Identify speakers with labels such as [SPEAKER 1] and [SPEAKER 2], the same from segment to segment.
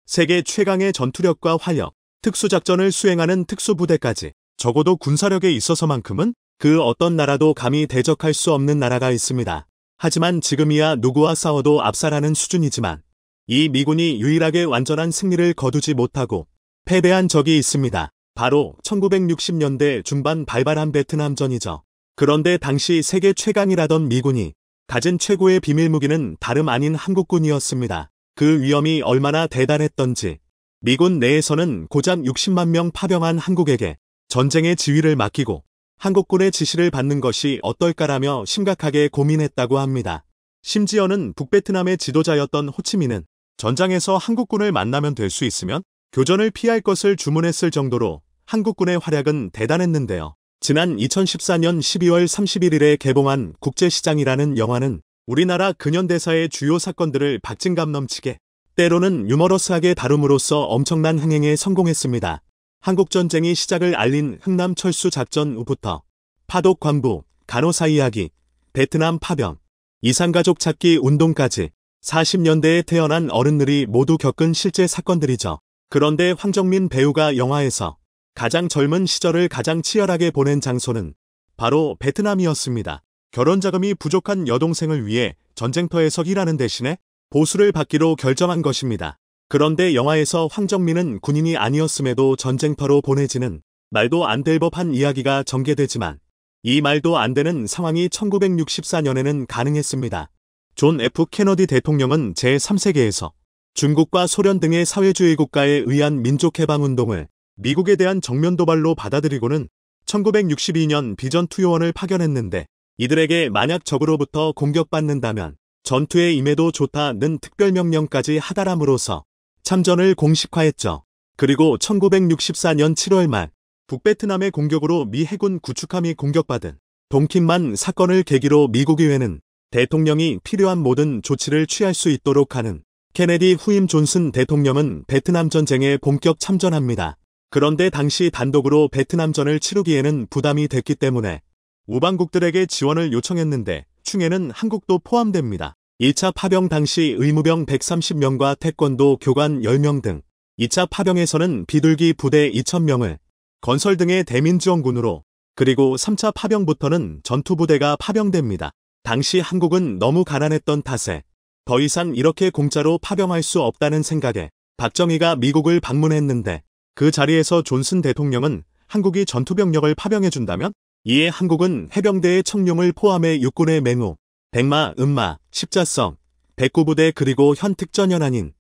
[SPEAKER 1] 세계 최강의 전투력과 활력, 특수작전을 수행하는 특수부대까지 적어도 군사력에 있어서만큼은 그 어떤 나라도 감히 대적할 수 없는 나라가 있습니다. 하지만 지금이야 누구와 싸워도 압살하는 수준이지만 이 미군이 유일하게 완전한 승리를 거두지 못하고 패배한 적이 있습니다. 바로 1960년대 중반 발발한 베트남전이죠. 그런데 당시 세계 최강이라던 미군이 가진 최고의 비밀무기는 다름 아닌 한국군이었습니다. 그 위험이 얼마나 대단했던지 미군 내에서는 고작 60만 명 파병한 한국에게 전쟁의 지휘를 맡기고 한국군의 지시를 받는 것이 어떨까라며 심각하게 고민했다고 합니다. 심지어는 북베트남의 지도자였던 호치민은 전장에서 한국군을 만나면 될 수 있으면 교전을 피할 것을 주문했을 정도로 한국군의 활약은 대단했는데요. 지난 2014년 12월 31일에 개봉한 국제시장이라는 영화는 우리나라 근현대사의 주요 사건들을 박진감 넘치게 때로는 유머러스하게 다룸으로써 엄청난 흥행에 성공했습니다. 한국전쟁이 시작을 알린 흥남철수 작전 후부터 파독 광부, 간호사 이야기, 베트남 파병, 이산가족 찾기 운동까지 40년대에 태어난 어른들이 모두 겪은 실제 사건들이죠. 그런데 황정민 배우가 영화에서 가장 젊은 시절을 가장 치열하게 보낸 장소는 바로 베트남이었습니다. 결혼자금이 부족한 여동생을 위해 전쟁터에서 일하는 대신에 보수를 받기로 결정한 것입니다. 그런데 영화에서 황정민은 군인이 아니었음에도 전쟁터로 보내지는 말도 안 될 법한 이야기가 전개되지만 이 말도 안 되는 상황이 1964년에는 가능했습니다. 존 F. 케너디 대통령은 제3세계에서 중국과 소련 등의 사회주의 국가에 의한 민족해방운동을 미국에 대한 정면 도발로 받아들이고는 1962년 비전투요원을 파견했는데 이들에게 만약 적으로부터 공격받는다면 전투에 임해도 좋다는 특별명령까지 하달함으로써 참전을 공식화했죠. 그리고 1964년 7월 말 북베트남의 공격으로 미 해군 구축함이 공격받은 동킨만 사건을 계기로 미국 의회는 대통령이 필요한 모든 조치를 취할 수 있도록 하는 케네디 후임 존슨 대통령은 베트남 전쟁에 본격 참전합니다. 그런데 당시 단독으로 베트남전을 치르기에는 부담이 됐기 때문에 우방국들에게 지원을 요청했는데 충에는 한국도 포함됩니다. 1차 파병 당시 의무병 130명과 태권도 교관 10명 등 2차 파병에서는 비둘기 부대 2,000명을 건설 등의 대민지원군으로 그리고 3차 파병부터는 전투부대가 파병됩니다. 당시 한국은 너무 가난했던 탓에 더 이상 이렇게 공짜로 파병할 수 없다는 생각에 박정희가 미국을 방문했는데 그 자리에서 존슨 대통령은 한국이 전투병력을 파병해준다면 이에 한국은 해병대의 청룡을 포함해 육군의 맹호, 백마, 음마, 십자성, 백구부대 그리고 현 특전연안인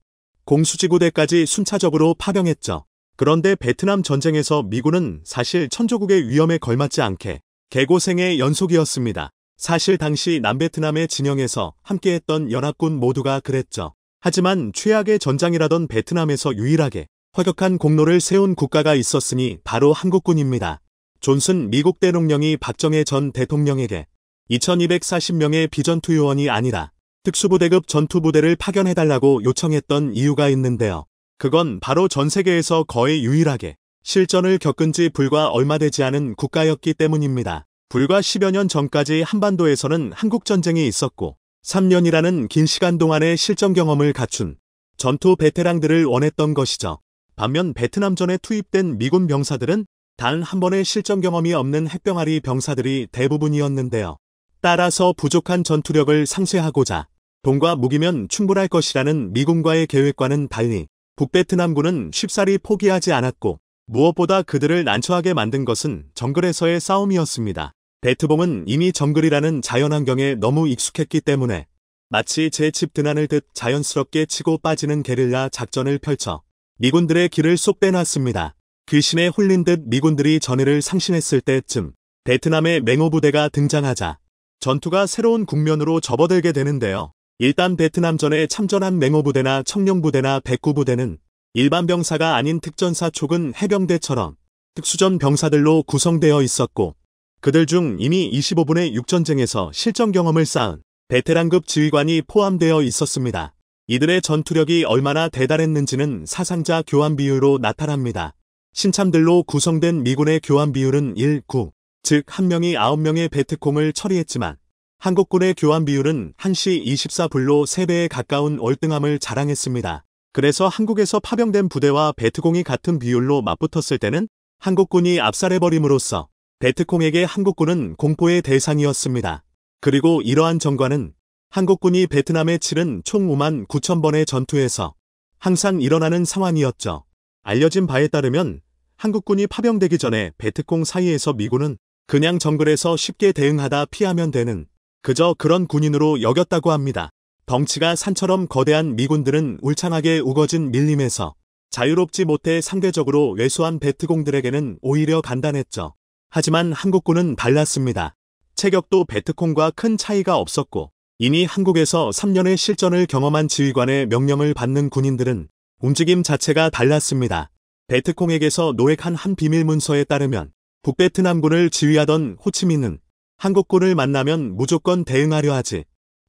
[SPEAKER 1] 공수지구대까지 순차적으로 파병했죠. 그런데 베트남 전쟁에서 미군은 사실 천조국의 위험에 걸맞지 않게 개고생의 연속이었습니다. 사실 당시 남베트남의 진영에서 함께했던 연합군 모두가 그랬죠. 하지만 최악의 전장이라던 베트남에서 유일하게 허격한 공로를 세운 국가가 있었으니 바로 한국군입니다. 존슨 미국 대통령이 박정희 전 대통령에게 2240명의 비전투요원이 아니라 특수부대급 전투부대를 파견해달라고 요청했던 이유가 있는데요. 그건 바로 전 세계에서 거의 유일하게 실전을 겪은 지 불과 얼마 되지 않은 국가였기 때문입니다. 불과 10여 년 전까지 한반도에서는 한국전쟁이 있었고 3년이라는 긴 시간 동안의 실전 경험을 갖춘 전투 베테랑들을 원했던 것이죠. 반면 베트남전에 투입된 미군 병사들은 단 한 번의 실전 경험이 없는 햇병아리 병사들이 대부분이었는데요. 따라서 부족한 전투력을 상쇄하고자 돈과 무기면 충분할 것이라는 미군과의 계획과는 달리 북베트남군은 쉽사리 포기하지 않았고 무엇보다 그들을 난처하게 만든 것은 정글에서의 싸움이었습니다. 베트봉은 이미 정글이라는 자연환경에 너무 익숙했기 때문에 마치 제 집 드나를 듯 자연스럽게 치고 빠지는 게릴라 작전을 펼쳐 미군들의 길을 쏙 빼놨습니다. 귀신에 홀린 듯 미군들이 전의를 상실했을 때쯤 베트남의 맹호부대가 등장하자 전투가 새로운 국면으로 접어들게 되는데요. 일단 베트남전에 참전한 맹호부대나 청룡부대나 백구부대는 일반 병사가 아닌 특전사 촉은 해병대처럼 특수전 병사들로 구성되어 있었고 그들 중 이미 25분의 육전쟁에서 실전 경험을 쌓은 베테랑급 지휘관이 포함되어 있었습니다. 이들의 전투력이 얼마나 대단했는지는 사상자 교환 비율로 나타납니다. 신참들로 구성된 미군의 교환 비율은 1:9, 즉 한 명이 9명의 베트콩을 처리했지만 한국군의 교환 비율은 1시 24불로 3배에 가까운 월등함을 자랑했습니다. 그래서 한국에서 파병된 부대와 베트콩이 같은 비율로 맞붙었을 때는 한국군이 압살해버림으로써 베트콩에게 한국군은 공포의 대상이었습니다. 그리고 이러한 전과는 한국군이 베트남에 치른 총 5만 9천 번의 전투에서 항상 일어나는 상황이었죠. 알려진 바에 따르면 한국군이 파병되기 전에 베트콩 사이에서 미군은 그냥 정글에서 쉽게 대응하다 피하면 되는 그저 그런 군인으로 여겼다고 합니다. 덩치가 산처럼 거대한 미군들은 울창하게 우거진 밀림에서 자유롭지 못해 상대적으로 왜소한 베트콩들에게는 오히려 간단했죠. 하지만 한국군은 달랐습니다. 체격도 베트콩과 큰 차이가 없었고 이미 한국에서 3년의 실전을 경험한 지휘관의 명령을 받는 군인들은 움직임 자체가 달랐습니다. 베트콩에게서 노획한 한 비밀 문서에 따르면 북베트남군을 지휘하던 호치민은 한국군을 만나면 무조건 대응하려 하지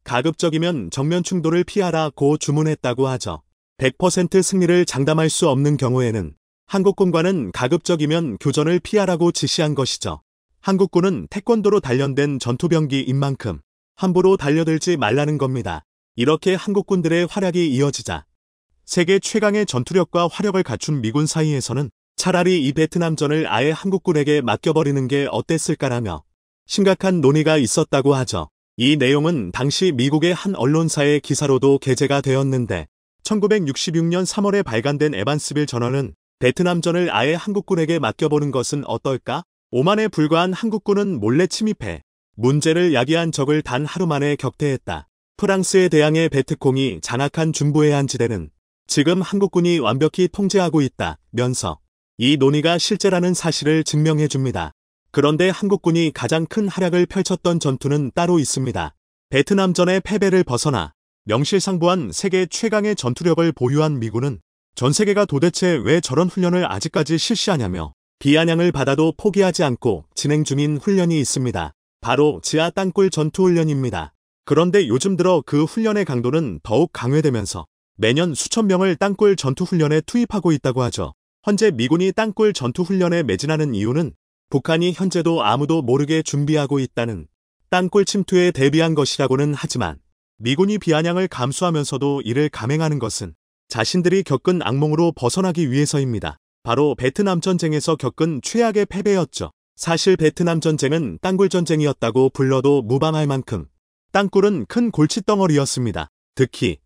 [SPEAKER 1] 가급적이면 정면 충돌을 피하라고 주문했다고 하죠. 100% 승리를 장담할 수 없는 경우에는 한국군과는 가급적이면 교전을 피하라고 지시한 것이죠. 한국군은 태권도로 단련된 전투병기인 만큼 함부로 달려들지 말라는 겁니다. 이렇게 한국군들의 활약이 이어지자 세계 최강의 전투력과 화력을 갖춘 미군 사이에서는 차라리 이 베트남전을 아예 한국군에게 맡겨버리는 게 어땠을까라며 심각한 논의가 있었다고 하죠. 이 내용은 당시 미국의 한 언론사의 기사로도 게재가 되었는데 1966년 3월에 발간된 에반스빌 전언은 베트남전을 아예 한국군에게 맡겨보는 것은 어떨까? 오만에 불과한 한국군은 몰래 침입해 문제를 야기한 적을 단 하루 만에 격퇴했다. 프랑스에 대항해 베트콩이 장악한 중부의 한 지대는 지금 한국군이 완벽히 통제하고 있다면서 이 논의가 실제라는 사실을 증명해줍니다. 그런데 한국군이 가장 큰 활약을 펼쳤던 전투는 따로 있습니다. 베트남전의 패배를 벗어나 명실상부한 세계 최강의 전투력을 보유한 미군은 전 세계가 도대체 왜 저런 훈련을 아직까지 실시하냐며 비아냥을 받아도 포기하지 않고 진행 중인 훈련이 있습니다. 바로 지하 땅굴 전투훈련입니다. 그런데 요즘 들어 그 훈련의 강도는 더욱 강화되면서 매년 수천 명을 땅굴 전투훈련에 투입하고 있다고 하죠. 현재 미군이 땅굴 전투훈련에 매진하는 이유는 북한이 현재도 아무도 모르게 준비하고 있다는 땅굴 침투에 대비한 것이라고는 하지만 미군이 비아냥을 감수하면서도 이를 감행하는 것은 자신들이 겪은 악몽으로 벗어나기 위해서입니다. 바로 베트남 전쟁에서 겪은 최악의 패배였죠. 사실 베트남 전쟁은 땅굴 전쟁이었다고 불러도 무방할 만큼 땅굴은 큰 골칫덩어리였습니다. 특히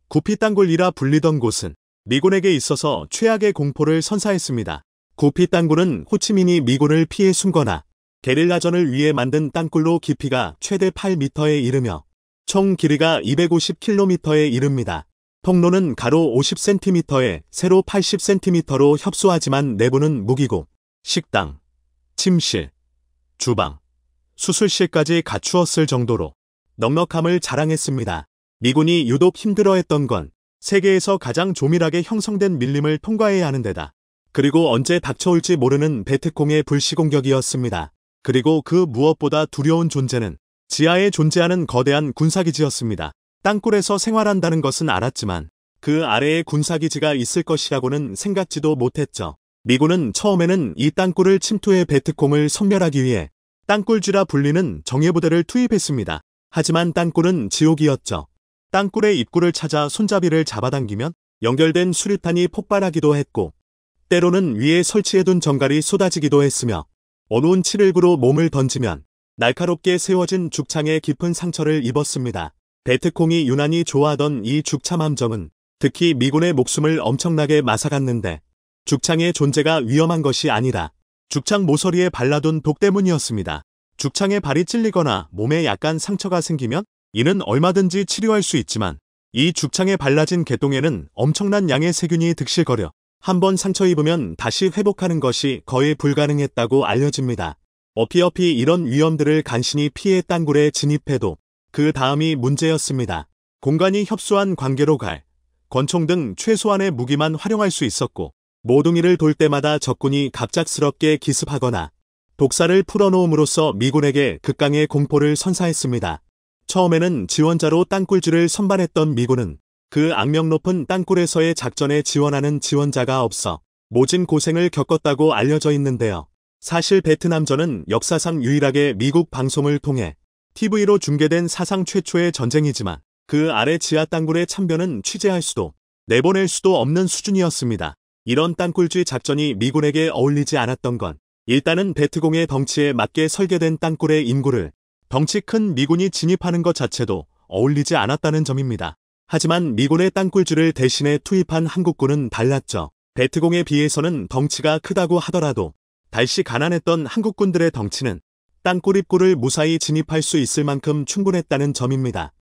[SPEAKER 1] 구피 땅굴이라 불리던 곳은 미군에게 있어서 최악의 공포를 선사했습니다. 구피 땅굴은 호치민이 미군을 피해 숨거나 게릴라전을 위해 만든 땅굴로 깊이가 최대 8m에 이르며 총 길이가 250km에 이릅니다. 통로는 가로 50cm에 세로 80cm로 협소하지만 내부는 무기고 식당, 침실, 주방, 수술실까지 갖추었을 정도로 넉넉함을 자랑했습니다. 미군이 유독 힘들어했던 건 세계에서 가장 조밀하게 형성된 밀림을 통과해야 하는 데다 그리고 언제 닥쳐올지 모르는 베트콩의 불시공격이었습니다. 그리고 그 무엇보다 두려운 존재는 지하에 존재하는 거대한 군사기지였습니다. 땅굴에서 생활한다는 것은 알았지만 그 아래에 군사기지가 있을 것이라고는 생각지도 못했죠. 미군은 처음에는 이 땅굴을 침투해 베트콩을 섬멸하기 위해 땅굴쥐라 불리는 정예부대를 투입했습니다. 하지만 땅굴은 지옥이었죠. 땅굴의 입구를 찾아 손잡이를 잡아당기면 연결된 수류탄이 폭발하기도 했고 때로는 위에 설치해둔 정갈이 쏟아지기도 했으며 어두운 719로 몸을 던지면 날카롭게 세워진 죽창에 깊은 상처를 입었습니다. 베트콩이 유난히 좋아하던 이 죽참 함정은 특히 미군의 목숨을 엄청나게 마사갔는데 죽창의 존재가 위험한 것이 아니라 죽창 모서리에 발라둔 독 때문이었습니다. 죽창에 발이 찔리거나 몸에 약간 상처가 생기면 이는 얼마든지 치료할 수 있지만 이 죽창에 발라진 개똥에는 엄청난 양의 세균이 득실거려 한번 상처 입으면 다시 회복하는 것이 거의 불가능했다고 알려집니다. 어피어피 이런 위험들을 간신히 피해 땅굴에 진입해도 그 다음이 문제였습니다. 공간이 협소한 관계로 갈, 권총 등 최소한의 무기만 활용할 수 있었고 모퉁이를 돌 때마다 적군이 갑작스럽게 기습하거나 독사를 풀어놓음으로써 미군에게 극강의 공포를 선사했습니다. 처음에는 지원자로 땅굴쥐를 선발했던 미군은 그 악명 높은 땅굴에서의 작전에 지원하는 지원자가 없어 모진 고생을 겪었다고 알려져 있는데요. 사실 베트남전은 역사상 유일하게 미국 방송을 통해 TV로 중계된 사상 최초의 전쟁이지만 그 아래 지하 땅굴의 참변은 취재할 수도 내보낼 수도 없는 수준이었습니다. 이런 땅굴쥐 작전이 미군에게 어울리지 않았던 건 일단은 베트공의 덩치에 맞게 설계된 땅굴의 인구를 덩치 큰 미군이 진입하는 것 자체도 어울리지 않았다는 점입니다. 하지만 미군의 땅굴쥐를 대신에 투입한 한국군은 달랐죠. 베트공에 비해서는 덩치가 크다고 하더라도 달시 가난했던 한국군들의 덩치는 땅굴 입구를 무사히 진입할 수 있을 만큼 충분했다는 점입니다.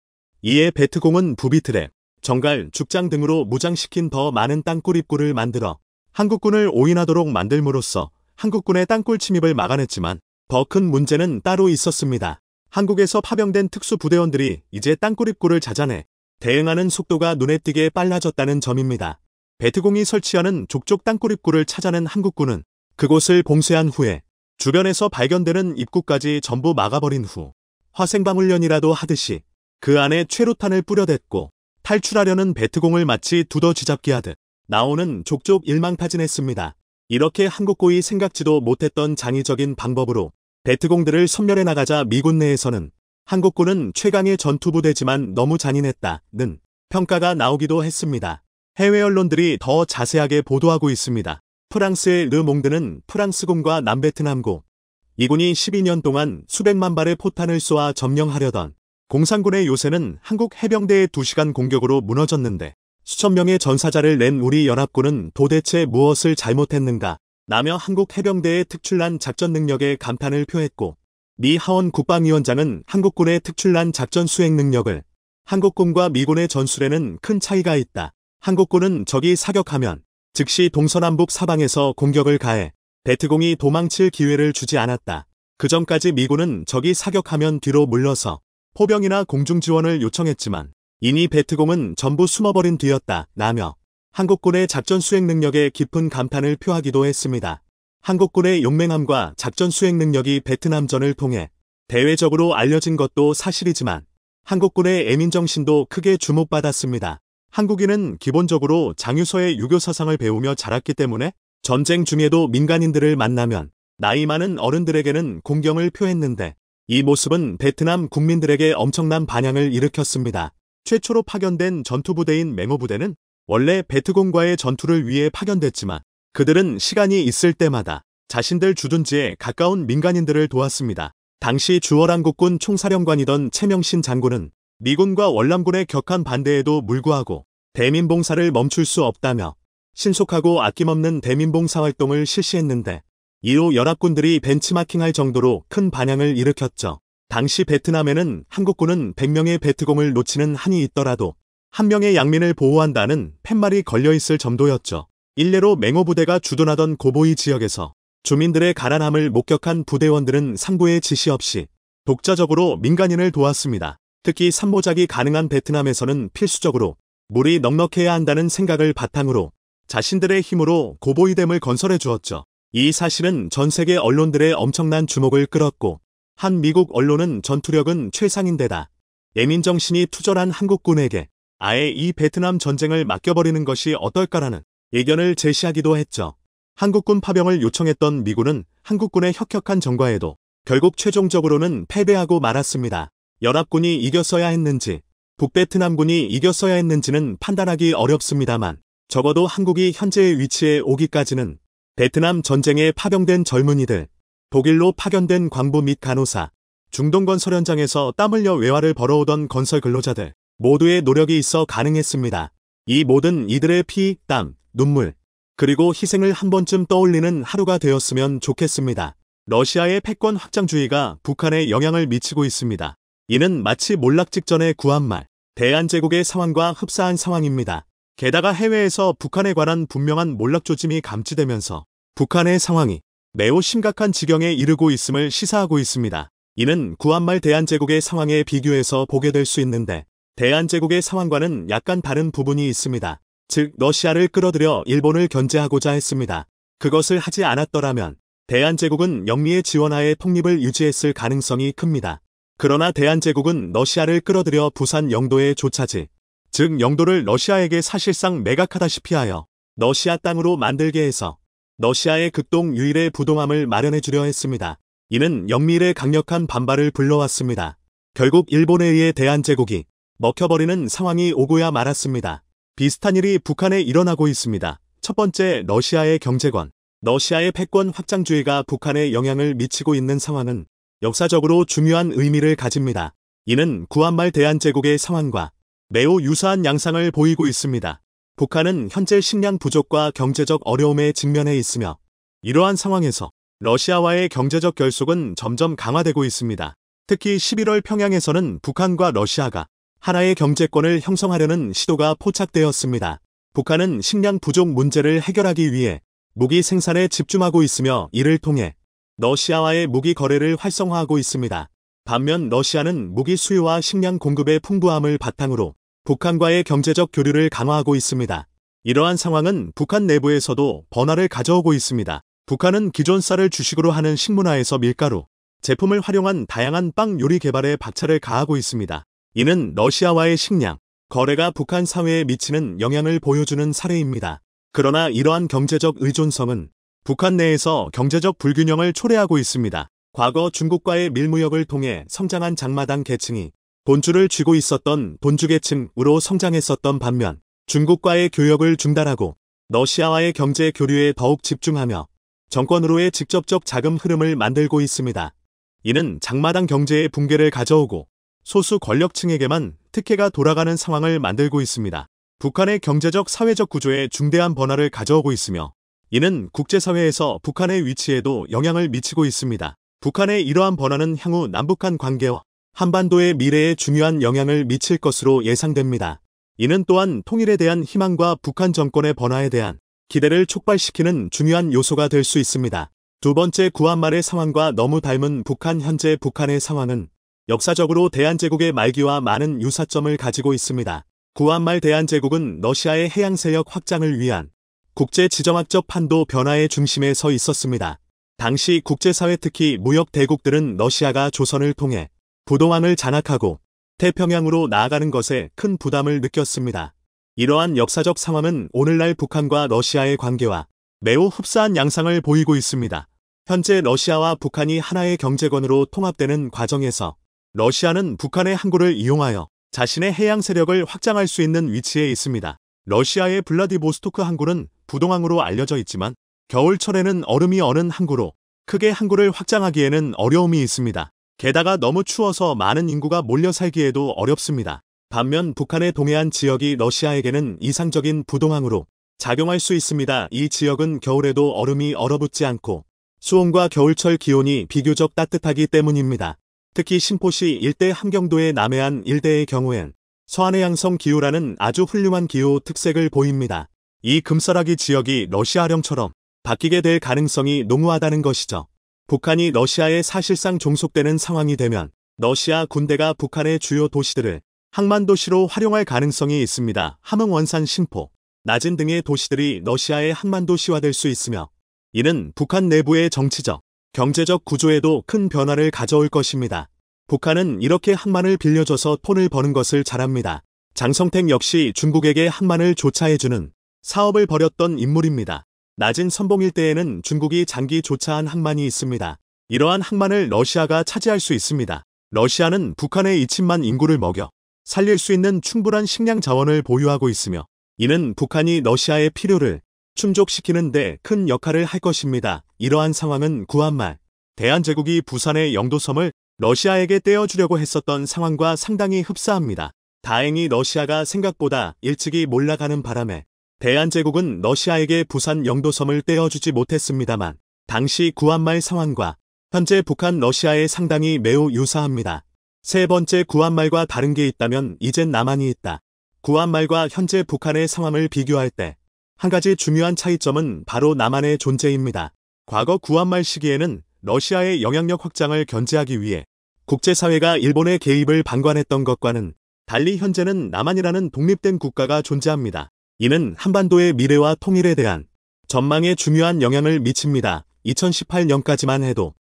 [SPEAKER 1] 이에 베트공은 부비트랩, 정갈, 죽장 등으로 무장시킨 더 많은 땅굴 입구를 만들어 한국군을 오인하도록 만들므로써 한국군의 땅굴 침입을 막아냈지만 더 큰 문제는 따로 있었습니다. 한국에서 파병된 특수부대원들이 이제 땅굴 입구를 찾아내 대응하는 속도가 눈에 띄게 빨라졌다는 점입니다. 베트공이 설치하는 족족 땅굴 입구를 찾아낸 한국군은 그곳을 봉쇄한 후에 주변에서 발견되는 입구까지 전부 막아버린 후 화생방훈련이라도 하듯이 그 안에 최루탄을 뿌려댔고 탈출하려는 베트공을 마치 두더쥐잡기 하듯 나오는 족족 일망타진했습니다. 이렇게 한국고이 생각지도 못했던 장의적인 방법으로 베트공들을 섬멸해 나가자 미군 내에서는 한국군은 최강의 전투부대지만 너무 잔인했다는 평가가 나오기도 했습니다. 해외 언론들이 더 자세하게 보도하고 있습니다. 프랑스의 르몽드는 프랑스군과 남베트남고 이군이 12년 동안 수백만 발의 포탄을 쏘아 점령하려던 공산군의 요새는 한국 해병대의 2시간 공격으로 무너졌는데 수천 명의 전사자를 낸 우리 연합군은 도대체 무엇을 잘못했는가 라며 한국 해병대의 특출난 작전 능력에 감탄을 표했고 미 하원 국방위원장은 한국군의 특출난 작전 수행 능력을 한국군과 미군의 전술에는 큰 차이가 있다. 한국군은 적이 사격하면 즉시 동서남북 사방에서 공격을 가해 베트공이 도망칠 기회를 주지 않았다. 그 전까지 미군은 적이 사격하면 뒤로 물러서 포병이나 공중지원을 요청했지만 이니 베트공은 전부 숨어버린 뒤였다. 라며 한국군의 작전 수행 능력에 깊은 감탄을 표하기도 했습니다. 한국군의 용맹함과 작전 수행 능력이 베트남전을 통해 대외적으로 알려진 것도 사실이지만 한국군의 애민정신도 크게 주목받았습니다. 한국인은 기본적으로 장유서의 유교 사상을 배우며 자랐기 때문에 전쟁 중에도 민간인들을 만나면 나이 많은 어른들에게는 공경을 표했는데 이 모습은 베트남 국민들에게 엄청난 반향을 일으켰습니다. 최초로 파견된 전투부대인 맹호부대는 원래 베트공과의 전투를 위해 파견됐지만 그들은 시간이 있을 때마다 자신들 주둔지에 가까운 민간인들을 도왔습니다. 당시 주월한국군 총사령관이던 최명신 장군은 미군과 월남군의 격한 반대에도 불구하고 대민봉사를 멈출 수 없다며 신속하고 아낌없는 대민봉사 활동을 실시했는데 이후 연합군들이 벤치마킹할 정도로 큰 반향을 일으켰죠. 당시 베트남에는 한국군은 100명의 베트공을 놓치는 한이 있더라도 한 명의 양민을 보호한다는 팻말이 걸려있을 정도였죠. 일례로 맹호부대가 주둔하던 고보이 지역에서 주민들의 가난함을 목격한 부대원들은 상부의 지시 없이 독자적으로 민간인을 도왔습니다. 특히 산모작이 가능한 베트남에서는 필수적으로 물이 넉넉해야 한다는 생각을 바탕으로 자신들의 힘으로 고보이댐을 건설해 주었죠. 이 사실은 전 세계 언론들의 엄청난 주목을 끌었고 한 미국 언론은 전투력은 최상인데다 애민정신이 투절한 한국군에게 아예 이 베트남 전쟁을 맡겨버리는 것이 어떨까라는 의견을 제시하기도 했죠. 한국군 파병을 요청했던 미군은 한국군의 혁혁한 전과에도 결국 최종적으로는 패배하고 말았습니다. 연합군이 이겼어야 했는지 북베트남군이 이겼어야 했는지는 판단하기 어렵습니다만 적어도 한국이 현재의 위치에 오기까지는 베트남 전쟁에 파병된 젊은이들, 독일로 파견된 광부 및 간호사, 중동 건설 현장에서 땀 흘려 외화를 벌어오던 건설 근로자들 모두의 노력이 있어 가능했습니다. 이 모든 이들의 피, 땀, 눈물, 그리고 희생을 한 번쯤 떠올리는 하루가 되었으면 좋겠습니다. 러시아의 패권 확장주의가 북한에 영향을 미치고 있습니다. 이는 마치 몰락 직전의 구한말, 대한제국의 상황과 흡사한 상황입니다. 게다가 해외에서 북한에 관한 분명한 몰락 조짐이 감지되면서 북한의 상황이 매우 심각한 지경에 이르고 있음을 시사하고 있습니다. 이는 구한말 대한제국의 상황에 비교해서 보게 될 수 있는데 대한제국의 상황과는 약간 다른 부분이 있습니다. 즉 러시아를 끌어들여 일본을 견제하고자 했습니다. 그것을 하지 않았더라면 대한제국은 영미의 지원하에 통립을 유지했을 가능성이 큽니다. 그러나 대한제국은 러시아를 끌어들여 부산 영도에 조차지, 즉 영도를 러시아에게 사실상 매각하다시피 하여 러시아 땅으로 만들게 해서 러시아의 극동 유일의 부동함을 마련해 주려 했습니다. 이는 영미일의 강력한 반발을 불러왔습니다. 결국 일본에 의해 대한제국이 먹혀버리는 상황이 오고야 말았습니다. 비슷한 일이 북한에 일어나고 있습니다. 첫 번째, 러시아의 경제권. 러시아의 패권 확장주의가 북한에 영향을 미치고 있는 상황은 역사적으로 중요한 의미를 가집니다. 이는 구한말 대한제국의 상황과 매우 유사한 양상을 보이고 있습니다. 북한은 현재 식량 부족과 경제적 어려움에 직면해 있으며 이러한 상황에서 러시아와의 경제적 결속은 점점 강화되고 있습니다. 특히 11월 평양에서는 북한과 러시아가 하나의 경제권을 형성하려는 시도가 포착되었습니다. 북한은 식량 부족 문제를 해결하기 위해 무기 생산에 집중하고 있으며 이를 통해 러시아와의 무기 거래를 활성화하고 있습니다. 반면 러시아는 무기 수요와 식량 공급의 풍부함을 바탕으로 북한과의 경제적 교류를 강화하고 있습니다. 이러한 상황은 북한 내부에서도 변화를 가져오고 있습니다. 북한은 기존 쌀을 주식으로 하는 식문화에서 밀가루, 제품을 활용한 다양한 빵 요리 개발에 박차를 가하고 있습니다. 이는 러시아와의 식량, 거래가 북한 사회에 미치는 영향을 보여주는 사례입니다. 그러나 이러한 경제적 의존성은 북한 내에서 경제적 불균형을 초래하고 있습니다. 과거 중국과의 밀무역을 통해 성장한 장마당 계층이 돈줄을 쥐고 있었던 돈주계층으로 성장했었던 반면 중국과의 교역을 중단하고 러시아와의 경제 교류에 더욱 집중하며 정권으로의 직접적 자금 흐름을 만들고 있습니다. 이는 장마당 경제의 붕괴를 가져오고 소수 권력층에게만 특혜가 돌아가는 상황을 만들고 있습니다. 북한의 경제적 사회적 구조에 중대한 변화를 가져오고 있으며 이는 국제사회에서 북한의 위치에도 영향을 미치고 있습니다. 북한의 이러한 변화는 향후 남북한 관계와 한반도의 미래에 중요한 영향을 미칠 것으로 예상됩니다. 이는 또한 통일에 대한 희망과 북한 정권의 변화에 대한 기대를 촉발시키는 중요한 요소가 될 수 있습니다. 두 번째, 구한말의 상황과 너무 닮은 현재 북한의 상황은 역사적으로 대한제국의 말기와 많은 유사점을 가지고 있습니다. 구한말 대한제국은 러시아의 해양 세력 확장을 위한 국제 지정학적 판도 변화의 중심에 서 있었습니다. 당시 국제사회 특히 무역 대국들은 러시아가 조선을 통해 부동항을 장악하고 태평양으로 나아가는 것에 큰 부담을 느꼈습니다. 이러한 역사적 상황은 오늘날 북한과 러시아의 관계와 매우 흡사한 양상을 보이고 있습니다. 현재 러시아와 북한이 하나의 경제권으로 통합되는 과정에서 러시아는 북한의 항구를 이용하여 자신의 해양 세력을 확장할 수 있는 위치에 있습니다. 러시아의 블라디보스토크 항구는 부동항으로 알려져 있지만 겨울철에는 얼음이 어는 항구로 크게 항구를 확장하기에는 어려움이 있습니다. 게다가 너무 추워서 많은 인구가 몰려 살기에도 어렵습니다. 반면 북한의 동해안 지역이 러시아에게는 이상적인 부동항으로 작용할 수 있습니다. 이 지역은 겨울에도 얼음이 얼어붙지 않고 수온과 겨울철 기온이 비교적 따뜻하기 때문입니다. 특히 신포시 일대 함경도의 남해안 일대의 경우엔 서해양성 기후라는 아주 훌륭한 기후 특색을 보입니다. 이 금싸라기 지역이 러시아령처럼 바뀌게 될 가능성이 농후하다는 것이죠. 북한이 러시아에 사실상 종속되는 상황이 되면 러시아 군대가 북한의 주요 도시들을 항만도시로 활용할 가능성이 있습니다. 함흥, 원산, 신포, 나진 등의 도시들이 러시아의 항만도시화될 수 있으며 이는 북한 내부의 정치적, 경제적 구조에도 큰 변화를 가져올 것입니다. 북한은 이렇게 항만을 빌려줘서 돈을 버는 것을 잘합니다. 장성택 역시 중국에게 항만을 조차해주는 사업을 벌였던 인물입니다. 낮은 선봉 일대에는 중국이 장기 조차한 항만이 있습니다. 이러한 항만을 러시아가 차지할 수 있습니다. 러시아는 북한의 2천만 인구를 먹여 살릴 수 있는 충분한 식량 자원을 보유하고 있으며 이는 북한이 러시아의 필요를 충족시키는 데 큰 역할을 할 것입니다. 이러한 상황은 구한말 대한제국이 부산의 영도섬을 러시아에게 떼어주려고 했었던 상황과 상당히 흡사합니다. 다행히 러시아가 생각보다 일찍이 몰락하는 바람에 대한제국은 러시아에게 부산 영도섬을 떼어주지 못했습니다만 당시 구한말 상황과 현재 북한 러시아의 상당히 매우 유사합니다. 세 번째, 구한말과 다른 게 있다면 이젠 남한이 있다. 구한말과 현재 북한의 상황을 비교할 때 한 가지 중요한 차이점은 바로 남한의 존재입니다. 과거 구한말 시기에는 러시아의 영향력 확장을 견제하기 위해 국제사회가 일본의 개입을 방관했던 것과는 달리 현재는 남한이라는 독립된 국가가 존재합니다. 이는 한반도의 미래와 통일에 대한 전망에 중요한 영향을 미칩니다. 2018년까지만 해도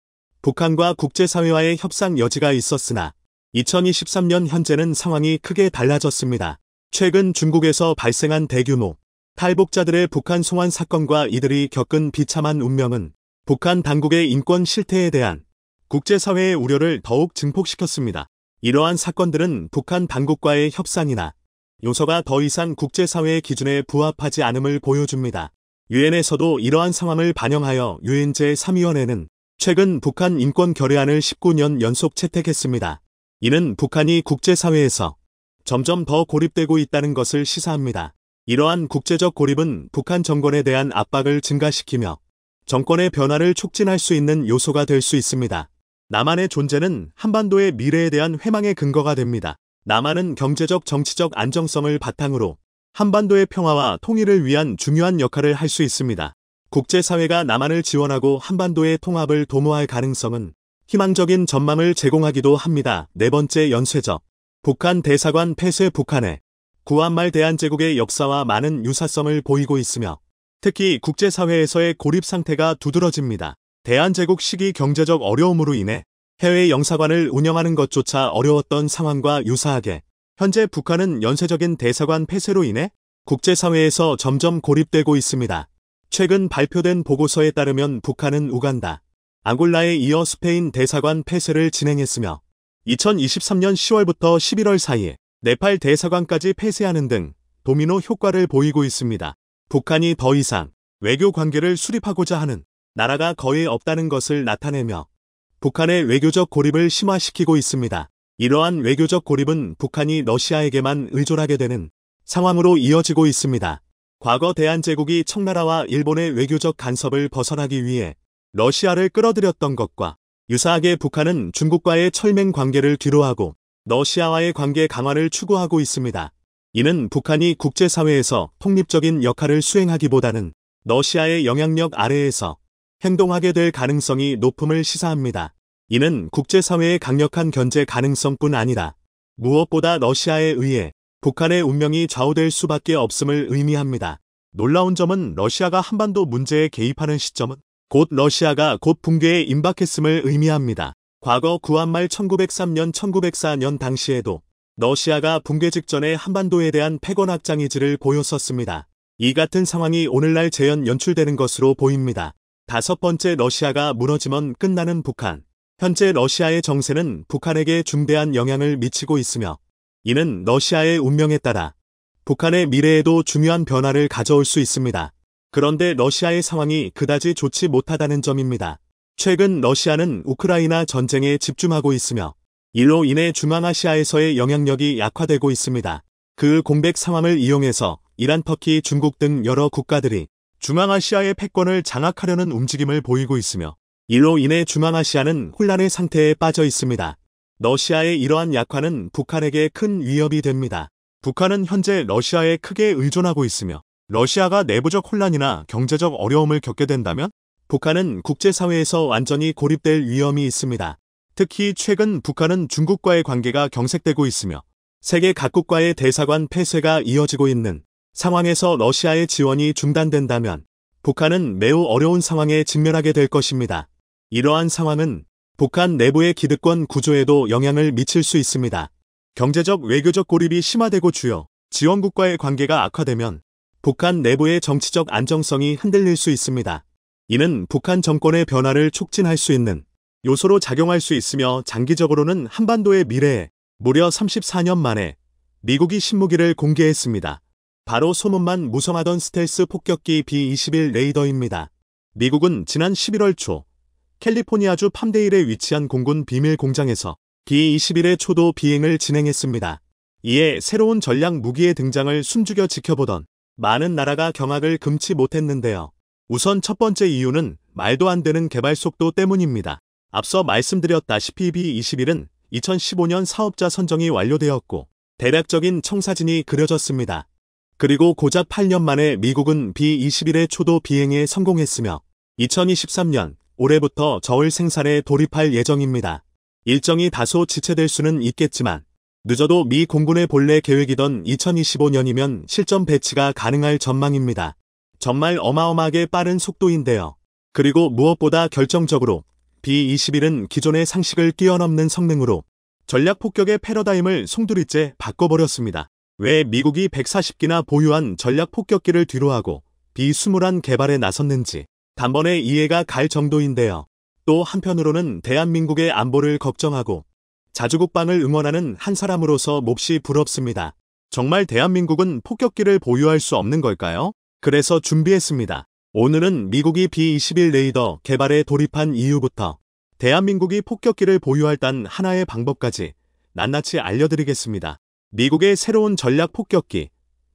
[SPEAKER 1] 북한과 국제사회와의 협상 여지가 있었으나 2023년 현재는 상황이 크게 달라졌습니다. 최근 중국에서 발생한 대규모 탈북자들의 북한 송환 사건과 이들이 겪은 비참한 운명은 북한 당국의 인권 실태에 대한 국제사회의 우려를 더욱 증폭시켰습니다. 이러한 사건들은 북한 당국과의 협상이나 요소가 더 이상 국제사회의 기준에 부합하지 않음을 보여줍니다. 유엔에서도 이러한 상황을 반영하여 유엔 제3위원회는 최근 북한 인권 결의안을 19년 연속 채택했습니다. 이는 북한이 국제사회에서 점점 더 고립되고 있다는 것을 시사합니다. 이러한 국제적 고립은 북한 정권에 대한 압박을 증가시키며 정권의 변화를 촉진할 수 있는 요소가 될 수 있습니다. 남한의 존재는 한반도의 미래에 대한 회망의 근거가 됩니다. 남한은 경제적 정치적 안정성을 바탕으로 한반도의 평화와 통일을 위한 중요한 역할을 할 수 있습니다. 국제사회가 남한을 지원하고 한반도의 통합을 도모할 가능성은 희망적인 전망을 제공하기도 합니다. 네 번째, 연쇄적 북한 대사관 폐쇄. 북한의 구한말 대한제국의 역사와 많은 유사성을 보이고 있으며 특히 국제사회에서의 고립 상태가 두드러집니다. 대한제국 시기 경제적 어려움으로 인해 해외 영사관을 운영하는 것조차 어려웠던 상황과 유사하게 현재 북한은 연쇄적인 대사관 폐쇄로 인해 국제사회에서 점점 고립되고 있습니다. 최근 발표된 보고서에 따르면 북한은 우간다, 앙골라에 이어 스페인 대사관 폐쇄를 진행했으며 2023년 10월부터 11월 사이에 네팔 대사관까지 폐쇄하는 등 도미노 효과를 보이고 있습니다. 북한이 더 이상 외교 관계를 수립하고자 하는 나라가 거의 없다는 것을 나타내며 북한의 외교적 고립을 심화시키고 있습니다. 이러한 외교적 고립은 북한이 러시아에게만 의존하게 되는 상황으로 이어지고 있습니다. 과거 대한제국이 청나라와 일본의 외교적 간섭을 벗어나기 위해 러시아를 끌어들였던 것과 유사하게 북한은 중국과의 철맹 관계를 뒤로하고 러시아와의 관계 강화를 추구하고 있습니다. 이는 북한이 국제사회에서 독립적인 역할을 수행하기보다는 러시아의 영향력 아래에서 행동하게 될 가능성이 높음을 시사합니다. 이는 국제사회의 강력한 견제 가능성뿐 아니라 무엇보다 러시아에 의해 북한의 운명이 좌우될 수밖에 없음을 의미합니다. 놀라운 점은 러시아가 한반도 문제에 개입하는 시점은 곧 러시아가 곧 붕괴에 임박했음을 의미합니다. 과거 구한말 1903년 1904년 당시에도 러시아가 붕괴 직전에 한반도에 대한 패권 확장의지를 보였었습니다. 이 같은 상황이 오늘날 재현 연출되는 것으로 보입니다. 다섯 번째, 러시아가 무너지면 끝나는 북한. 현재 러시아의 정세는 북한에게 중대한 영향을 미치고 있으며 이는 러시아의 운명에 따라 북한의 미래에도 중요한 변화를 가져올 수 있습니다. 그런데 러시아의 상황이 그다지 좋지 못하다는 점입니다. 최근 러시아는 우크라이나 전쟁에 집중하고 있으며 이로 인해 중앙아시아에서의 영향력이 약화되고 있습니다. 그 공백 상황을 이용해서 이란, 터키, 중국 등 여러 국가들이 중앙아시아의 패권을 장악하려는 움직임을 보이고 있으며 이로 인해 중앙아시아는 혼란의 상태에 빠져 있습니다. 러시아의 이러한 약화는 북한에게 큰 위협이 됩니다. 북한은 현재 러시아에 크게 의존하고 있으며 러시아가 내부적 혼란이나 경제적 어려움을 겪게 된다면 북한은 국제사회에서 완전히 고립될 위험이 있습니다. 특히 최근 북한은 중국과의 관계가 경색되고 있으며 세계 각국과의 대사관 폐쇄가 이어지고 있는 상황에서 러시아의 지원이 중단된다면 북한은 매우 어려운 상황에 직면하게 될 것입니다. 이러한 상황은 북한 내부의 기득권 구조에도 영향을 미칠 수 있습니다. 경제적 외교적 고립이 심화되고 주요 지원국과의 관계가 악화되면 북한 내부의 정치적 안정성이 흔들릴 수 있습니다. 이는 북한 정권의 변화를 촉진할 수 있는 요소로 작용할 수 있으며 장기적으로는 한반도의 미래에 무려 34년 만에 미국이 신무기를 공개했습니다. 바로 소문만 무성하던 스텔스 폭격기 B-21 레이더입니다. 미국은 지난 11월 초 캘리포니아주 팜데일에 위치한 공군 비밀 공장에서 B-21의 초도 비행을 진행했습니다. 이에 새로운 전략 무기의 등장을 숨죽여 지켜보던 많은 나라가 경악을 금치 못했는데요. 우선 첫 번째 이유는 말도 안 되는 개발 속도 때문입니다. 앞서 말씀드렸다시피 B-21은 2015년 사업자 선정이 완료되었고 대략적인 청사진이 그려졌습니다. 그리고 고작 8년 만에 미국은 B-21의 초도 비행에 성공했으며 2023년 올해부터 저울 생산에 돌입할 예정입니다. 일정이 다소 지체될 수는 있겠지만 늦어도 미 공군의 본래 계획이던 2025년이면 실전 배치가 가능할 전망입니다. 정말 어마어마하게 빠른 속도인데요. 그리고 무엇보다 결정적으로 B-21은 기존의 상식을 뛰어넘는 성능으로 전략 폭격의 패러다임을 송두리째 바꿔버렸습니다. 왜 미국이 140기나 보유한 전략 폭격기를 뒤로하고 B-21 개발에 나섰는지 단번에 이해가 갈 정도인데요. 또 한편으로는 대한민국의 안보를 걱정하고 자주국방을 응원하는 한 사람으로서 몹시 부럽습니다. 정말 대한민국은 폭격기를 보유할 수 없는 걸까요? 그래서 준비했습니다. 오늘은 미국이 B-21 레이더 개발에 돌입한 이유부터 대한민국이 폭격기를 보유할 단 하나의 방법까지 낱낱이 알려드리겠습니다. 미국의 새로운 전략 폭격기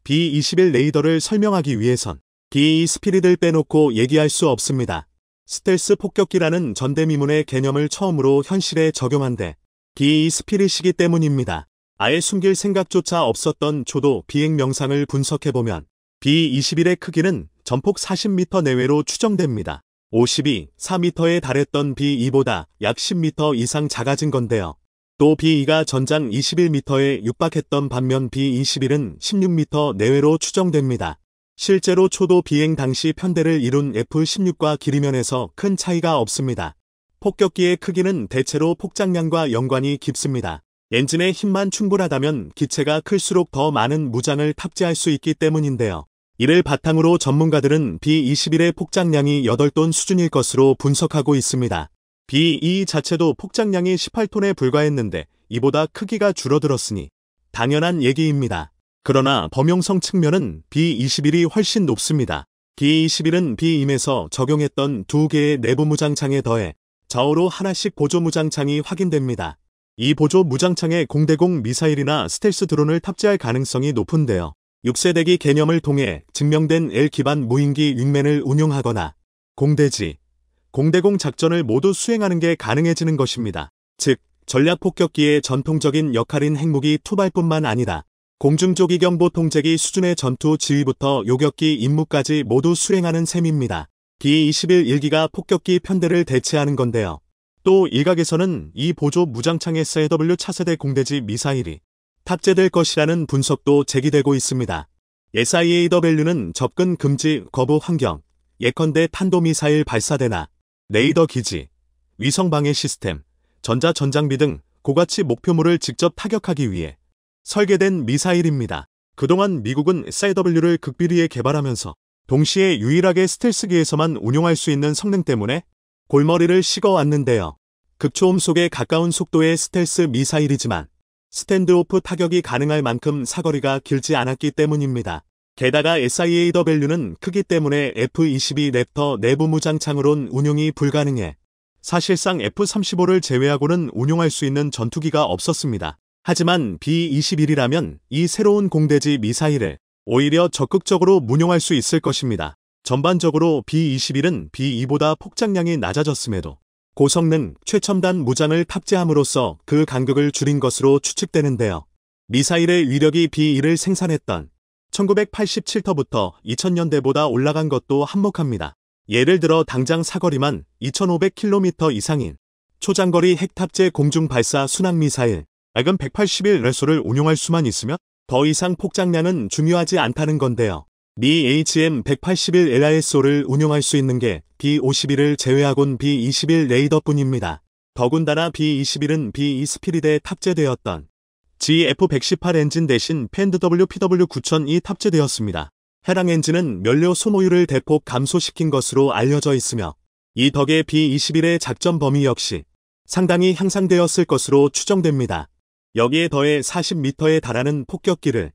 [SPEAKER 1] B-21 레이더를 설명하기 위해선 B-2 스피릿을 빼놓고 얘기할 수 없습니다. 스텔스 폭격기라는 전대미문의 개념을 처음으로 현실에 적용한 데 B-2 스피릿이기 때문입니다. 아예 숨길 생각조차 없었던 초도 비행 명상을 분석해보면 B-21의 크기는 전폭 40m 내외로 추정됩니다. 52, 4m에 달했던 B-2보다 약 10m 이상 작아진 건데요. 또 B-2가 전장 21m에 육박했던 반면 B-21은 16m 내외로 추정됩니다. 실제로 초도 비행 당시 편대를 이룬 F-16과 길이면에서 큰 차이가 없습니다. 폭격기의 크기는 대체로 폭장량과 연관이 깊습니다. 엔진의 힘만 충분하다면 기체가 클수록 더 많은 무장을 탑재할 수 있기 때문인데요. 이를 바탕으로 전문가들은 B-21의 폭장량이 8톤 수준일 것으로 분석하고 있습니다. B-2 자체도 폭장량이 18톤에 불과했는데 이보다 크기가 줄어들었으니 당연한 얘기입니다. 그러나 범용성 측면은 B-21이 훨씬 높습니다. B-21은 B-2에서 적용했던 2개의 내부 무장창에 더해 좌우로 하나씩 보조 무장창이 확인됩니다. 이 보조 무장창에 공대공 미사일이나 스텔스 드론을 탑재할 가능성이 높은데요. 6세대기 개념을 통해 증명된 L-기반 무인기 윙맨을 운용하거나 공대지, 공대공 작전을 모두 수행하는 게 가능해지는 것입니다. 즉, 전략폭격기의 전통적인 역할인 핵무기 투발뿐만 아니라 공중조기경보 통제기 수준의 전투 지휘부터 요격기 임무까지 모두 수행하는 셈입니다. B-21 1기가 폭격기 편대를 대체하는 건데요. 또 일각에서는 이 보조 무장창에 SAW 차세대 공대지 미사일이 탑재될 것이라는 분석도 제기되고 있습니다. SIAW는 접근 금지 거부 환경, 예컨대 탄도미사일 발사대나 레이더 기지, 위성방해 시스템, 전자전장비 등 고가치 목표물을 직접 타격하기 위해 설계된 미사일입니다. 그동안 미국은 SIAW를 극비리에 개발하면서 동시에 유일하게 스텔스기에서만 운용할 수 있는 성능 때문에 골머리를 식어왔는데요. 극초음속에 가까운 속도의 스텔스 미사일이지만 스탠드오프 타격이 가능할 만큼 사거리가 길지 않았기 때문입니다. 게다가 SIAW는 크기 때문에 F-22 랩터 내부 무장창으론 운용이 불가능해 사실상 F-35를 제외하고는 운용할 수 있는 전투기가 없었습니다. 하지만 B-21이라면 이 새로운 공대지 미사일을 오히려 적극적으로 운용할 수 있을 것입니다. 전반적으로 B-21은 B-2보다 폭장량이 낮아졌음에도 고성능, 최첨단 무장을 탑재함으로써 그 간극을 줄인 것으로 추측되는데요. 미사일의 위력이 B-2를 생산했던 1987터부터 2000년대보다 올라간 것도 한몫합니다. 예를 들어 당장 사거리만 2500km 이상인 초장거리 핵탑재 공중발사 순항미사일 약은 181레소를 운용할 수만 있으면 더 이상 폭장량은 중요하지 않다는 건데요. 미 HM-181LISO를 운용할 수 있는 게 B-51을 제외하곤 B-21 레이더뿐입니다. 더군다나 B-21은 B-2 스피릿에 탑재되었던 GF-118 엔진 대신 펜드-W PW-9000이 탑재되었습니다. 해당 엔진은 연료 소모율을 대폭 감소시킨 것으로 알려져 있으며 이 덕에 B-21의 작전 범위 역시 상당히 향상되었을 것으로 추정됩니다. 여기에 더해 40m에 달하는 폭격기를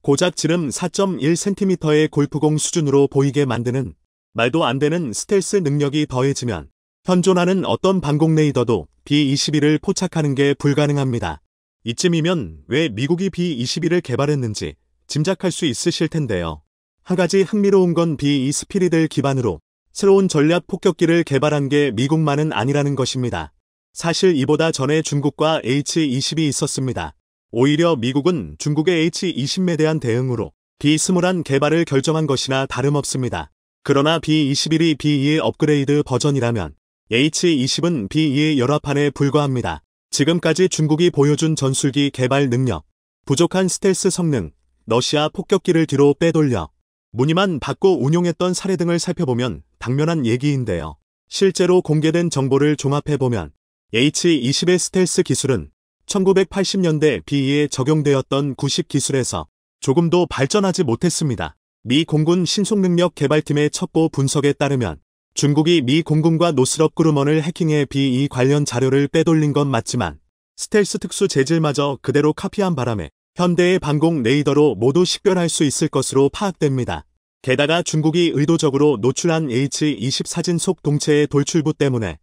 [SPEAKER 1] 고작 지름 4.1cm의 골프공 수준으로 보이게 만드는 말도 안 되는 스텔스 능력이 더해지면 현존하는 어떤 방공 레이더도 B-21을 포착하는 게 불가능합니다. 이쯤이면 왜 미국이 B-21을 개발했는지 짐작할 수 있으실 텐데요. 한 가지 흥미로운 건 B-2 스피릿을 기반으로 새로운 전략 폭격기를 개발한 게 미국만은 아니라는 것입니다. 사실 이보다 전에 중국과 H-20이 있었습니다. 오히려 미국은 중국의 H-20에 대한 대응으로 B-21 개발을 결정한 것이나 다름없습니다. 그러나 B-21이 B-2의 업그레이드 버전이라면 H-20은 B-2의 열화판에 불과합니다. 지금까지 중국이 보여준 전술기 개발 능력, 부족한 스텔스 성능, 러시아 폭격기를 뒤로 빼돌려 무늬만 바꿔 운용했던 사례 등을 살펴보면 당면한 얘기인데요. 실제로 공개된 정보를 종합해보면 H-20의 스텔스 기술은 1980년대 B-2에 적용되었던 구식 기술에서 조금도 발전하지 못했습니다. 미 공군 신속능력 개발팀의 첩보 분석에 따르면 중국이 미 공군과 노스럽 그루먼을 해킹해 B-2 관련 자료를 빼돌린 건 맞지만 스텔스 특수 재질마저 그대로 카피한 바람에 현대의 방공 레이더로 모두 식별할 수 있을 것으로 파악됩니다. 게다가 중국이 의도적으로 노출한 H-20 사진 속 동체의 돌출부 때문에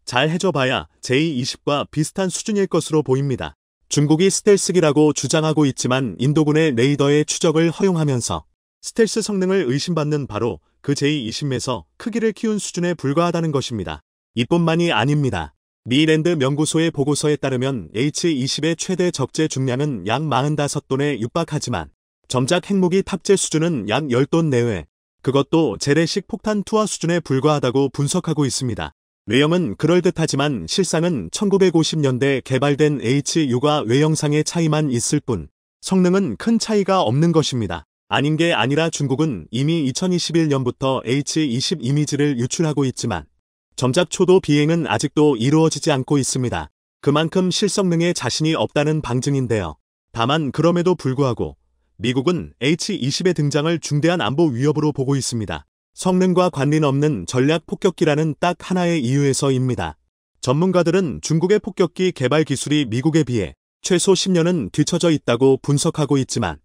[SPEAKER 1] 잘 해줘봐야 J-20과 비슷한 수준일 것으로 보입니다. 중국이 스텔스기라고 주장하고 있지만 인도군의 레이더의 추적을 허용하면서 스텔스 성능을 의심받는 바로 그 J-20에서 크기를 키운 수준에 불과하다는 것입니다. 이뿐만이 아닙니다. 미랜드 연구소의 보고서에 따르면 H-20의 최대 적재 중량은 약 45톤에 육박하지만 점작 핵무기 탑재 수준은 약 10톤 내외, 그것도 재래식 폭탄 투하 수준에 불과하다고 분석하고 있습니다. 외형은 그럴듯하지만 실상은 1950년대 개발된 H-U과 외형상의 차이만 있을 뿐 성능은 큰 차이가 없는 것입니다. 아닌 게 아니라 중국은 이미 2021년부터 H-20 이미지를 유출하고 있지만 점작 초도 비행은 아직도 이루어지지 않고 있습니다. 그만큼 실성능에 자신이 없다는 방증인데요. 다만 그럼에도 불구하고 미국은 H-20의 등장을 중대한 안보 위협으로 보고 있습니다. 성능과 관련 없는 전략 폭격기라는 딱 하나의 이유에서입니다. 전문가들은 중국의 폭격기 개발 기술이 미국에 비해 최소 10년은 뒤처져 있다고 분석하고 있지만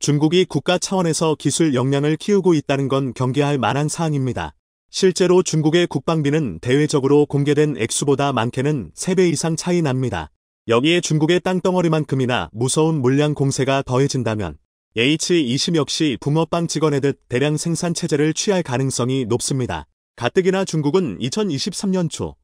[SPEAKER 1] 중국이 국가 차원에서 기술 역량을 키우고 있다는 건 경계할 만한 사항입니다. 실제로 중국의 국방비는 대외적으로 공개된 액수보다 많게는 3배 이상 차이 납니다. 여기에 중국의 땅덩어리만큼이나 무서운 물량 공세가 더해진다면 H-20 역시 붕어빵 찍어내듯 대량 생산 체제를 취할 가능성이 높습니다. 가뜩이나 중국은 2023년 초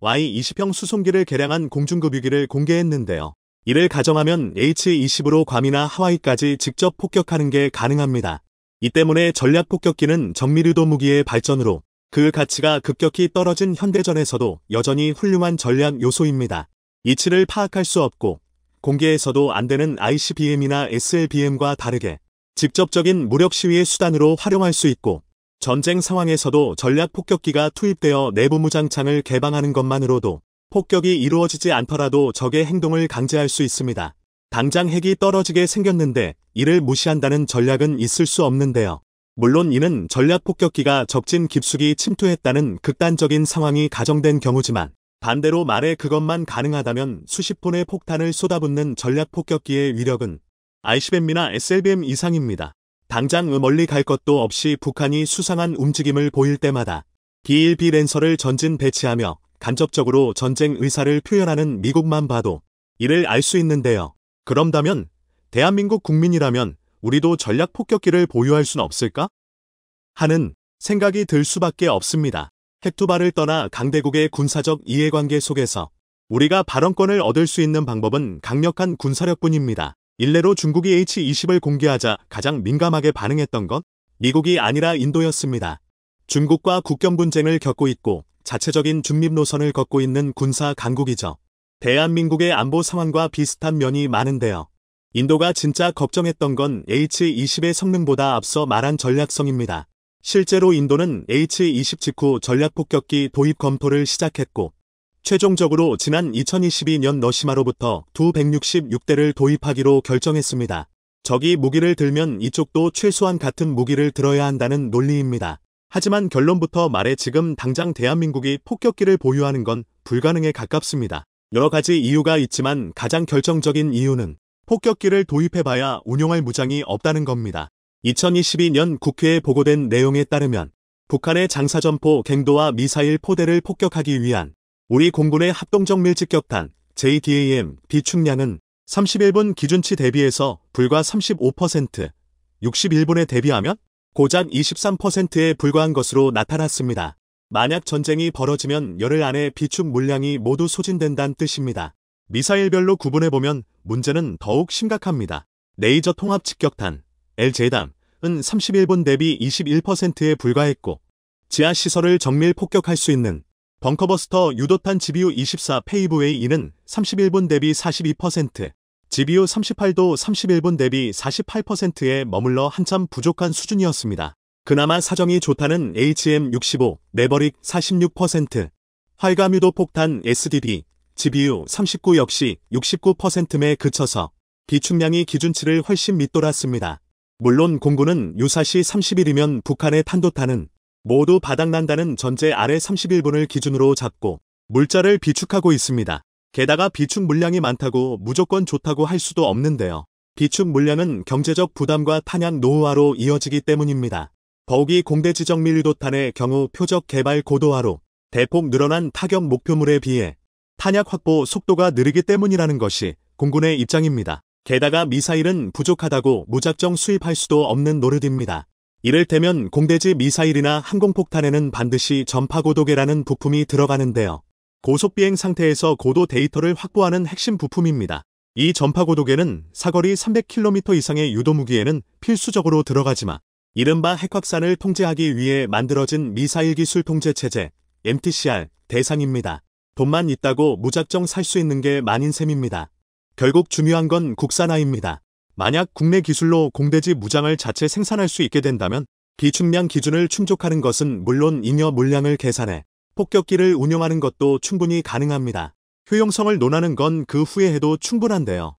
[SPEAKER 1] Y-20형 수송기를 개량한 공중급유기를 공개했는데요. 이를 가정하면 H-20으로 괌이나 하와이까지 직접 폭격하는 게 가능합니다. 이 때문에 전략 폭격기는 정밀유도 무기의 발전으로 그 가치가 급격히 떨어진 현대전에서도 여전히 훌륭한 전략 요소입니다. 이치를 파악할 수 없고 공개해서도 안 되는 ICBM이나 SLBM과 다르게 직접적인 무력 시위의 수단으로 활용할 수 있고 전쟁 상황에서도 전략 폭격기가 투입되어 내부 무장창을 개방하는 것만으로도 폭격이 이루어지지 않더라도 적의 행동을 강제할 수 있습니다. 당장 핵이 떨어지게 생겼는데 이를 무시한다는 전략은 있을 수 없는데요. 물론 이는 전략 폭격기가 적진 깊숙이 침투했다는 극단적인 상황이 가정된 경우지만 반대로 말해 그것만 가능하다면 수십 톤의 폭탄을 쏟아붓는 전략 폭격기의 위력은 ICBM이나 SLBM 이상입니다. 당장 멀리 갈 것도 없이 북한이 수상한 움직임을 보일 때마다 B-1B 랜서를 전진 배치하며 간접적으로 전쟁 의사를 표현하는 미국만 봐도 이를 알 수 있는데요. 그런다면 대한민국 국민이라면 우리도 전략 폭격기를 보유할 순 없을까? 하는 생각이 들 수밖에 없습니다. 핵투발을 떠나 강대국의 군사적 이해관계 속에서 우리가 발언권을 얻을 수 있는 방법은 강력한 군사력뿐입니다. 일례로 중국이 H-20을 공개하자 가장 민감하게 반응했던 건 미국이 아니라 인도였습니다. 중국과 국경 분쟁을 겪고 있고 자체적인 중립 노선을 걷고 있는 군사 강국이죠. 대한민국의 안보 상황과 비슷한 면이 많은데요. 인도가 진짜 걱정했던 건 H-20의 성능보다 앞서 말한 전략성입니다. 실제로 인도는 H-20 직후 전략폭격기 도입 검토를 시작했고 최종적으로 지난 2022년 너시마로부터 두 166대를 도입하기로 결정했습니다. 적이 무기를 들면 이쪽도 최소한 같은 무기를 들어야 한다는 논리입니다. 하지만 결론부터 말해 지금 당장 대한민국이 폭격기를 보유하는 건 불가능에 가깝습니다. 여러 가지 이유가 있지만 가장 결정적인 이유는 폭격기를 도입해봐야 운용할 무장이 없다는 겁니다. 2022년 국회에 보고된 내용에 따르면 북한의 장사전포 갱도와 미사일 포대를 폭격하기 위한 우리 공군의 합동적 밀집격탄 JDAM 비축량은 31분 기준치 대비해서 불과 35%, 61분에 대비하면 고작 23%에 불과한 것으로 나타났습니다. 만약 전쟁이 벌어지면 열흘 안에 비축 물량이 모두 소진된다는 뜻입니다. 미사일별로 구분해보면 문제는 더욱 심각합니다. 레이저 통합 직격탄 LJDAM은 31분 대비 21%에 불과했고 지하시설을 정밀 폭격할 수 있는 벙커버스터 유도탄 GBU-24 페이브 A는 31분 대비 42%, GBU-38도 31분 대비 48%에 머물러 한참 부족한 수준이었습니다. 그나마 사정이 좋다는 HM-65 매버릭 46%, 활감유도 폭탄 SDB, GBU-39 역시 69%에 그쳐서 비축량이 기준치를 훨씬 밑돌았습니다. 물론 공군은 유사시 30일이면 북한의 탄도탄은 모두 바닥난다는 전제 아래 31분을 기준으로 잡고 물자를 비축하고 있습니다. 게다가 비축 물량이 많다고 무조건 좋다고 할 수도 없는데요. 비축 물량은 경제적 부담과 탄약 노후화로 이어지기 때문입니다. 더욱이 공대 지정 밀도탄의 경우 표적 개발 고도화로 대폭 늘어난 타격 목표물에 비해 탄약 확보 속도가 느리기 때문이라는 것이 공군의 입장입니다. 게다가 미사일은 부족하다고 무작정 수입할 수도 없는 노릇입니다. 이를테면 공대지 미사일이나 항공폭탄에는 반드시 전파고도계라는 부품이 들어가는데요. 고속비행 상태에서 고도 데이터를 확보하는 핵심 부품입니다. 이 전파고도계는 사거리 300km 이상의 유도무기에는 필수적으로 들어가지만 이른바 핵확산을 통제하기 위해 만들어진 미사일 기술 통제체제 MTCR 대상입니다. 돈만 있다고 무작정 살 수 있는 게 만인 셈입니다. 결국 중요한 건 국산화입니다. 만약 국내 기술로 공대지 무장을 자체 생산할 수 있게 된다면 비축량 기준을 충족하는 것은 물론 잉여 물량을 계산해 폭격기를 운용하는 것도 충분히 가능합니다. 효용성을 논하는 건 그 후에 해도 충분한데요.